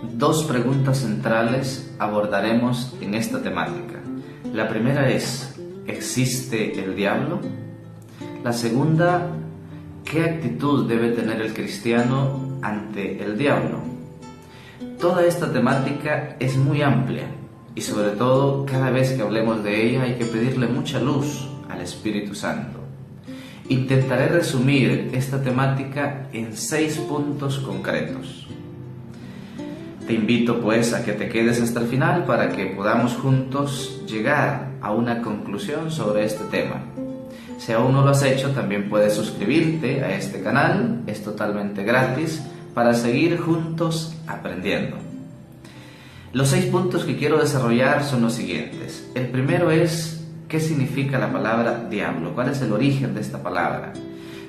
Dos preguntas centrales abordaremos en esta temática. La primera es, ¿existe el diablo? La segunda, ¿qué actitud debe tener el cristiano ante el diablo? Toda esta temática es muy amplia y sobre todo cada vez que hablemos de ella hay que pedirle mucha luz al Espíritu Santo. Intentaré resumir esta temática en 6 puntos concretos. Te invito pues a que te quedes hasta el final para que podamos juntos llegar a una conclusión sobre este tema. Si aún no lo has hecho, también puedes suscribirte a este canal, es totalmente gratis, para seguir juntos aprendiendo. Los 6 puntos que quiero desarrollar son los siguientes. El primero es, ¿qué significa la palabra diablo? ¿Cuál es el origen de esta palabra?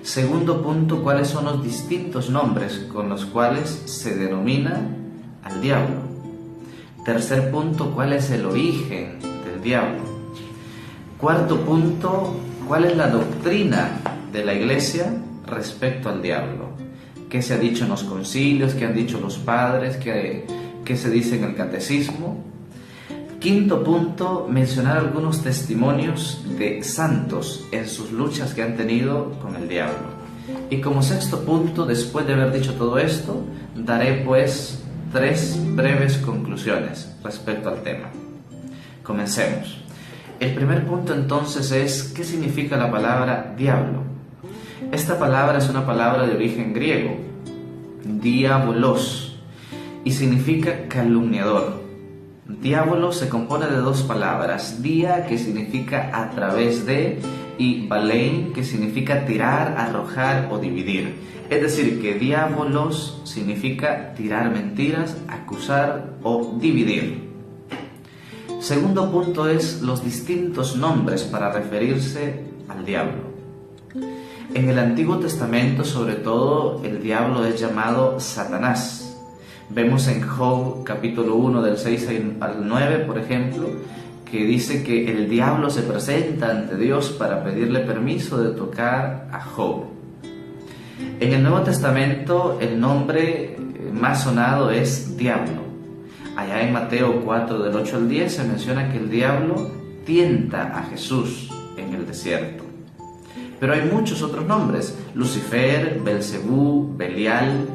Segundo punto, ¿cuáles son los distintos nombres con los cuales se denomina al diablo? Tercer punto, ¿cuál es el origen del diablo? Cuarto punto, ¿cuál es la doctrina de la Iglesia respecto al diablo? ¿Qué se ha dicho en los concilios? ¿Qué han dicho los padres? ¿Qué se dice en el catecismo? Quinto punto, mencionar algunos testimonios de santos en sus luchas que han tenido con el diablo. Y como sexto punto, después de haber dicho todo esto, daré pues 3 breves conclusiones respecto al tema. Comencemos. El primer punto entonces es, ¿qué significa la palabra diablo? Esta palabra es una palabra de origen griego, diabolos, y significa calumniador. Diablo se compone de 2 palabras, dia, que significa a través de, y balein, que significa tirar, arrojar o dividir. Es decir, que diabolos significa tirar mentiras, acusar o dividir. Segundo punto es los distintos nombres para referirse al diablo. En el Antiguo Testamento, sobre todo, el diablo es llamado Satanás. Vemos en Job capítulo 1 del 6 al 9, por ejemplo, que dice que el diablo se presenta ante Dios para pedirle permiso de tocar a Job. En el Nuevo Testamento el nombre más sonado es diablo. Allá en Mateo 4 del 8 al 10 se menciona que el diablo tienta a Jesús en el desierto. Pero hay muchos otros nombres, Lucifer, Belcebú, Belial.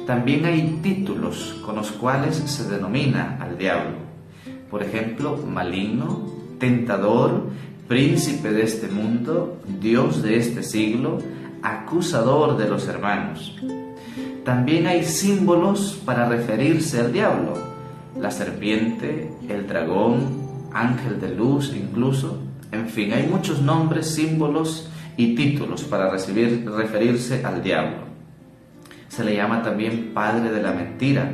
También hay títulos con los cuales se denomina al diablo. Por ejemplo, maligno, tentador, príncipe de este mundo, Dios de este siglo, acusador de los hermanos. También hay símbolos para referirse al diablo. La serpiente, el dragón, ángel de luz incluso. En fin, hay muchos nombres, símbolos y títulos para referirse al diablo. Se le llama también padre de la mentira,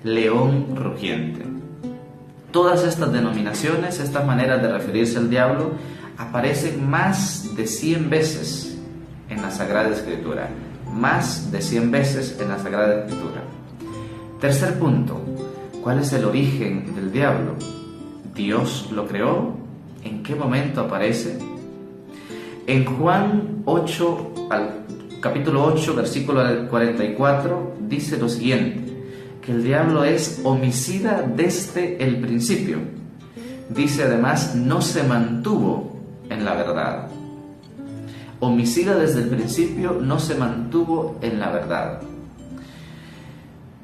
león rugiente. Todas estas denominaciones, estas maneras de referirse al diablo, aparecen más de 100 veces en la Sagrada Escritura. Más de 100 veces en la Sagrada Escritura. Tercer punto, ¿cuál es el origen del diablo? ¿Dios lo creó? ¿En qué momento aparece? En Juan 8, capítulo 8, versículo 44, dice lo siguiente, que el diablo es homicida desde el principio. Dice además, no se mantuvo en la verdad. Homicida desde el principio, no se mantuvo en la verdad.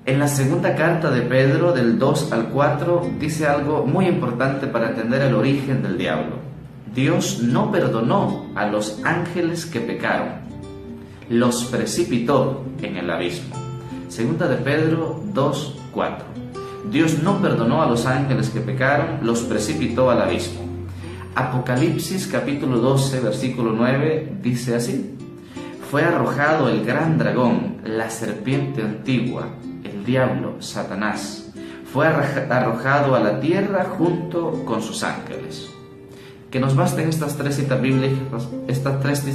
En la segunda carta de Pedro, del 2 al 4, dice algo muy importante para entender el origen del diablo. Dios no perdonó a los ángeles que pecaron, los precipitó en el abismo. Segunda de Pedro 2, 4. Dios no perdonó a los ángeles que pecaron, los precipitó al abismo. Apocalipsis capítulo 12, versículo 9, dice así: fue arrojado el gran dragón, la serpiente antigua, el diablo, Satanás. Fue arrojado a la tierra junto con sus ángeles. Que nos basten estas 3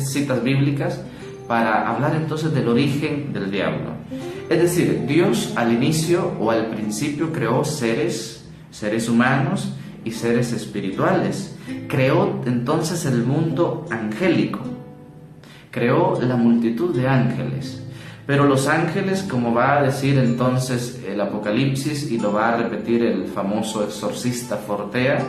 citas bíblicas para hablar entonces del origen del diablo. Es decir, Dios al inicio o al principio creó seres humanos y seres espirituales. Creó entonces el mundo angélico. Creó la multitud de ángeles. Pero los ángeles, como va a decir entonces el Apocalipsis y lo va a repetir el famoso exorcista Fortea,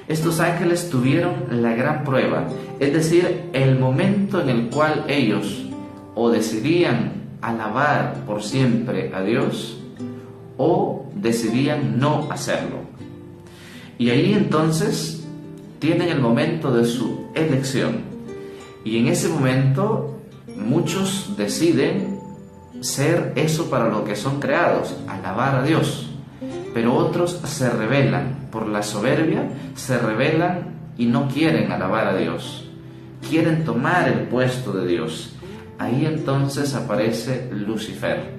estos ángeles tuvieron la gran prueba, es decir, el momento en el cual ellos o decidían alabar por siempre a Dios o decidían no hacerlo. Y ahí entonces tienen el momento de su elección. Y en ese momento muchos deciden ser eso para lo que son creados, alabar a Dios. Pero otros se rebelan por la soberbia, se rebelan y no quieren alabar a Dios. Quieren tomar el puesto de Dios. Ahí entonces aparece Lucifer.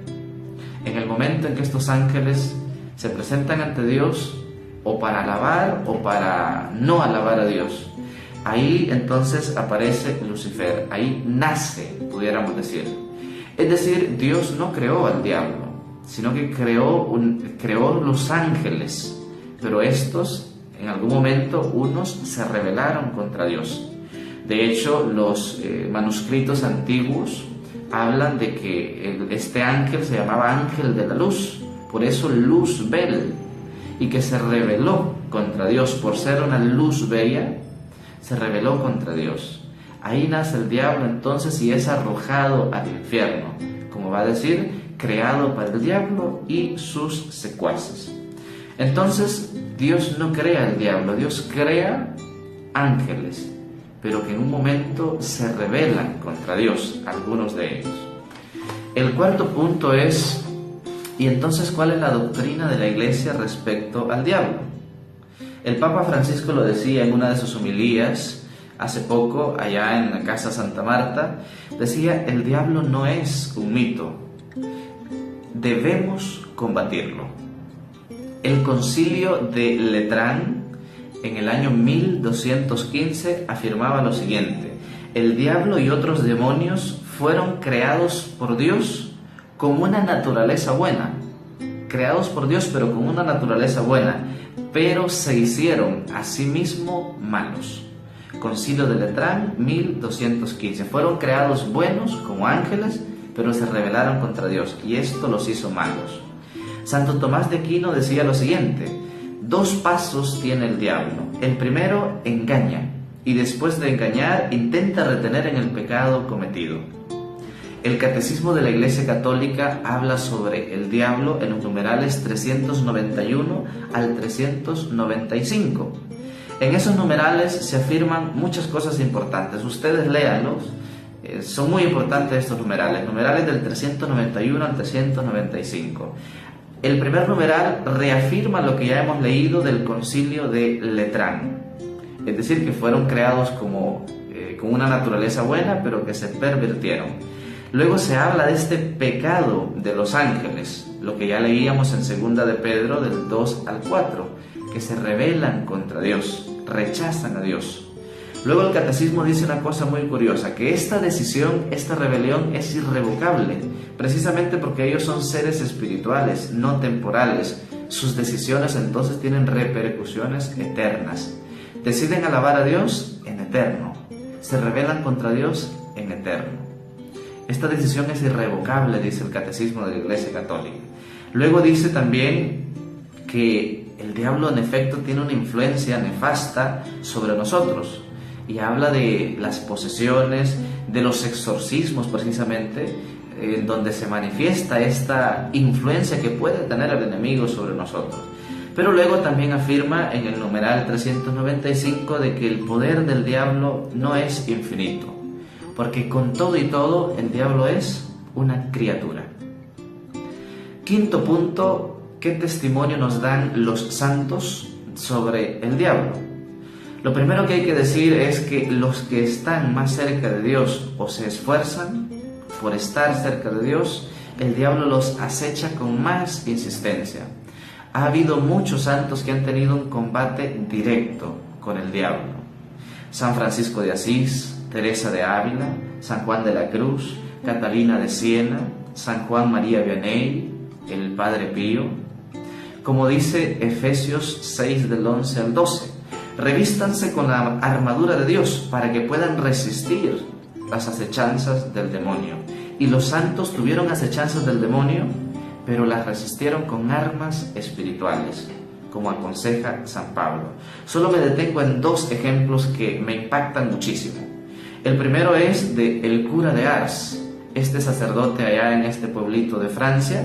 En el momento en que estos ángeles se presentan ante Dios, o para alabar o para no alabar a Dios, ahí entonces aparece Lucifer. Ahí nace, pudiéramos decir. Es decir, Dios no creó al diablo, sino que creó los ángeles, pero estos, en algún momento, unos se rebelaron contra Dios. De hecho, los manuscritos antiguos hablan de que este ángel se llamaba ángel de la luz, por eso Luzbel, y que se rebeló contra Dios por ser una luz bella, se rebeló contra Dios. Ahí nace el diablo entonces y es arrojado al infierno, como va a decir, creado para el diablo y sus secuaces. Entonces Dios no crea el diablo, Dios crea ángeles, pero que en un momento se rebelan contra Dios, algunos de ellos. El cuarto punto es, ¿y entonces cuál es la doctrina de la Iglesia respecto al diablo? El Papa Francisco lo decía en una de sus homilías hace poco, allá en la Casa Santa Marta, decía, el diablo no es un mito, debemos combatirlo. El concilio de Letrán, en el año 1215, afirmaba lo siguiente: el diablo y otros demonios fueron creados por Dios con una naturaleza buena, creados por Dios pero con una naturaleza buena, pero se hicieron a sí mismos malos. Concilio de Letrán, 1215. Fueron creados buenos como ángeles, pero se rebelaron contra Dios y esto los hizo malos. Santo Tomás de Aquino decía lo siguiente: dos pasos tiene el diablo. El primero, engaña, y después de engañar intenta retener en el pecado cometido. El Catecismo de la Iglesia Católica habla sobre el diablo en los numerales 391 al 395. En esos numerales se afirman muchas cosas importantes. Ustedes léanlos, son muy importantes estos numerales del 391 al 395. El primer numeral reafirma lo que ya hemos leído del concilio de Letrán, es decir, que fueron creados con una naturaleza buena, pero que se pervirtieron. Luego se habla de este pecado de los ángeles, lo que ya leíamos en 2 de Pedro del 2 al 4, que se rebelan contra Dios, rechazan a Dios. Luego el Catecismo dice una cosa muy curiosa, que esta decisión, esta rebelión es irrevocable, precisamente porque ellos son seres espirituales, no temporales. Sus decisiones entonces tienen repercusiones eternas. Deciden alabar a Dios en eterno, se rebelan contra Dios en eterno. Esta decisión es irrevocable, dice el Catecismo de la Iglesia Católica. Luego dice también que el diablo en efecto tiene una influencia nefasta sobre nosotros y habla de las posesiones, de los exorcismos precisamente, en donde se manifiesta esta influencia que puede tener el enemigo sobre nosotros. Pero luego también afirma en el numeral 395 de que el poder del diablo no es infinito, porque con todo y todo el diablo es una criatura. Quinto punto, ¿qué testimonio nos dan los santos sobre el diablo? Lo primero que hay que decir es que los que están más cerca de Dios o se esfuerzan por estar cerca de Dios, el diablo los acecha con más insistencia. Ha habido muchos santos que han tenido un combate directo con el diablo. San Francisco de Asís, Teresa de Ávila, San Juan de la Cruz, Catalina de Siena, San Juan María Vianney, el Padre Pío. Como dice Efesios 6 del 11 al 12, revístanse con la armadura de Dios para que puedan resistir las acechanzas del demonio y los santos tuvieron acechanzas del demonio, pero las resistieron con armas espirituales, como aconseja San Pablo. Solo me detengo en 2 ejemplos que me impactan muchísimo. El primero es de el cura de Ars, este sacerdote allá en este pueblito de Francia,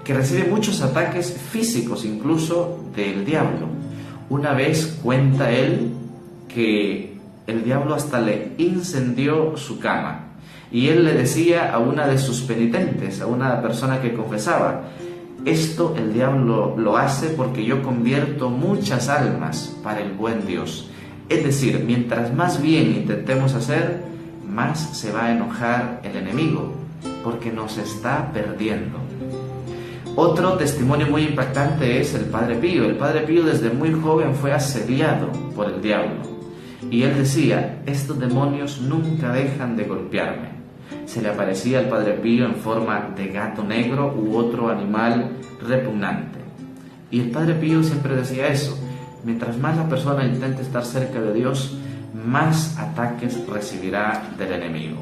que recibe muchos ataques físicos incluso del diablo. Una vez cuenta él que el diablo hasta le incendió su cama, y él le decía a una de sus penitentes, a una persona que confesaba: esto el diablo lo hace porque yo convierto muchas almas para el buen Dios. Es decir, mientras más bien intentemos hacer, más se va a enojar el enemigo, porque nos está perdiendo. Otro testimonio muy impactante es el Padre Pío. El Padre Pío desde muy joven fue asediado por el diablo, y él decía: estos demonios nunca dejan de golpearme. Se le aparecía al Padre Pío en forma de gato negro u otro animal repugnante. Y el Padre Pío siempre decía eso: mientras más la persona intente estar cerca de Dios, más ataques recibirá del enemigo.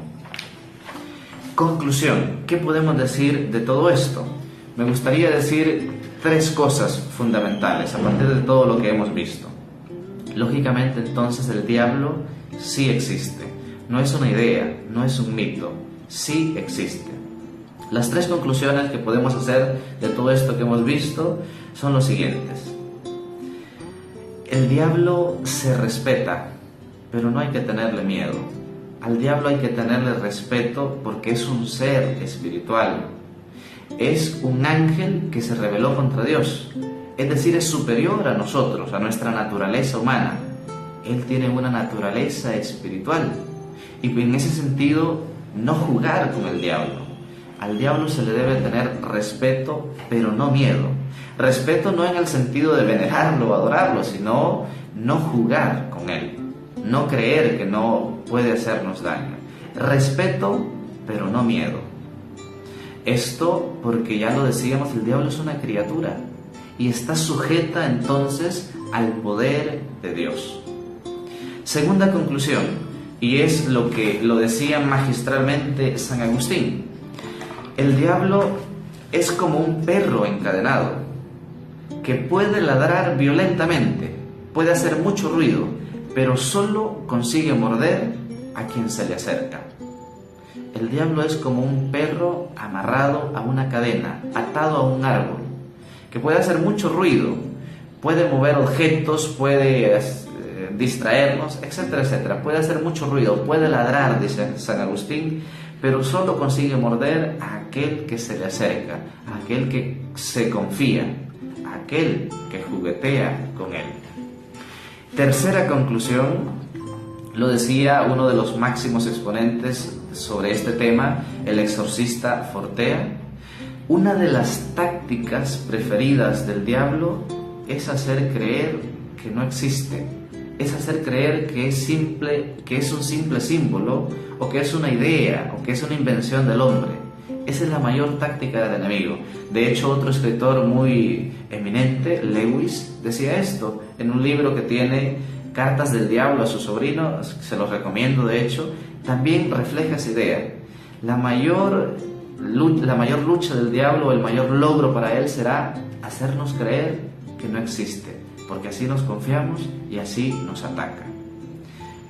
Conclusión, ¿qué podemos decir de todo esto? Me gustaría decir 3 cosas fundamentales a partir de todo lo que hemos visto. Lógicamente, entonces, el diablo sí existe. No es una idea, no es un mito, sí existe. Las 3 conclusiones que podemos hacer de todo esto que hemos visto son los siguientes. El diablo se respeta, pero no hay que tenerle miedo. Al diablo hay que tenerle respeto porque es un ser espiritual. Es un ángel que se rebeló contra Dios. Es decir, es superior a nosotros, a nuestra naturaleza humana. Él tiene una naturaleza espiritual. Y en ese sentido, no jugar con el diablo. Al diablo se le debe tener respeto, pero no miedo. Respeto no en el sentido de venerarlo o adorarlo, sino no jugar con él. No creer que no puede hacernos daño. Respeto, pero no miedo. Esto porque, ya lo decíamos, el diablo es una criatura y está sujeta entonces al poder de Dios. Segunda conclusión, y es lo que lo decía magistralmente San Agustín: el diablo es como un perro encadenado que puede ladrar violentamente, puede hacer mucho ruido, pero solo consigue morder a quien se le acerca. El diablo es como un perro amarrado a una cadena, atado a un árbol, que puede hacer mucho ruido, puede mover objetos, puede distraernos, etcétera, etcétera. Puede hacer mucho ruido, puede ladrar, dice San Agustín, pero solo consigue morder a aquel que se le acerca, a aquel que se confía, a aquel que juguetea con él. Tercera conclusión, lo decía uno de los máximos exponentes sobre este tema, el exorcista Fortea: una de las tácticas preferidas del diablo es hacer creer que no existe, es hacer creer que es un simple símbolo, o que es una idea, o que es una invención del hombre. Esa es la mayor táctica del enemigo. De hecho, otro escritor muy eminente, Lewis, decía esto en un libro que tiene Cartas del Diablo a su sobrino, se los recomiendo de hecho. También refleja esa idea. La mayor lucha del diablo, el mayor logro para él será hacernos creer que no existe, porque así nos confiamos y así nos ataca.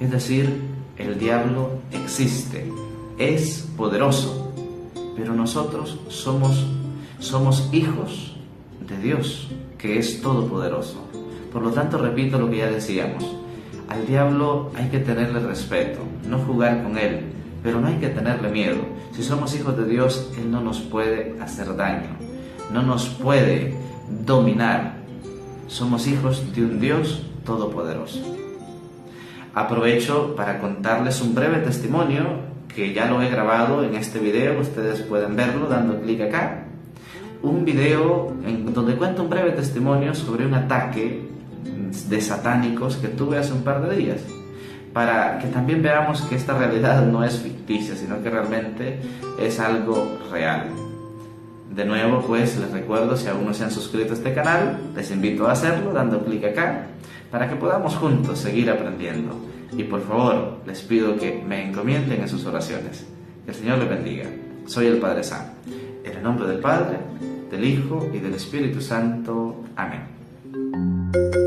Es decir, el diablo existe, es poderoso, pero nosotros somos hijos de Dios, que es todopoderoso. Por lo tanto, repito lo que ya decíamos: al diablo hay que tenerle respeto, no jugar con él, pero no hay que tenerle miedo. Si somos hijos de Dios, él no nos puede hacer daño, no nos puede dominar. Somos hijos de un Dios todopoderoso. Aprovecho para contarles un breve testimonio que ya lo he grabado en este video. Ustedes pueden verlo dando clic acá. Un video donde cuento un breve testimonio sobre un ataque de satánicos que tuve hace un par de días, para que también veamos que esta realidad no es ficticia, sino que realmente es algo real. De nuevo, pues les recuerdo, si aún no se han suscrito a este canal, les invito a hacerlo dando clic acá, para que podamos juntos seguir aprendiendo. Y por favor, les pido que me encomienden en sus oraciones. Que el Señor les bendiga. Soy el Padre Sam. En el nombre del Padre, del Hijo y del Espíritu Santo. Amén.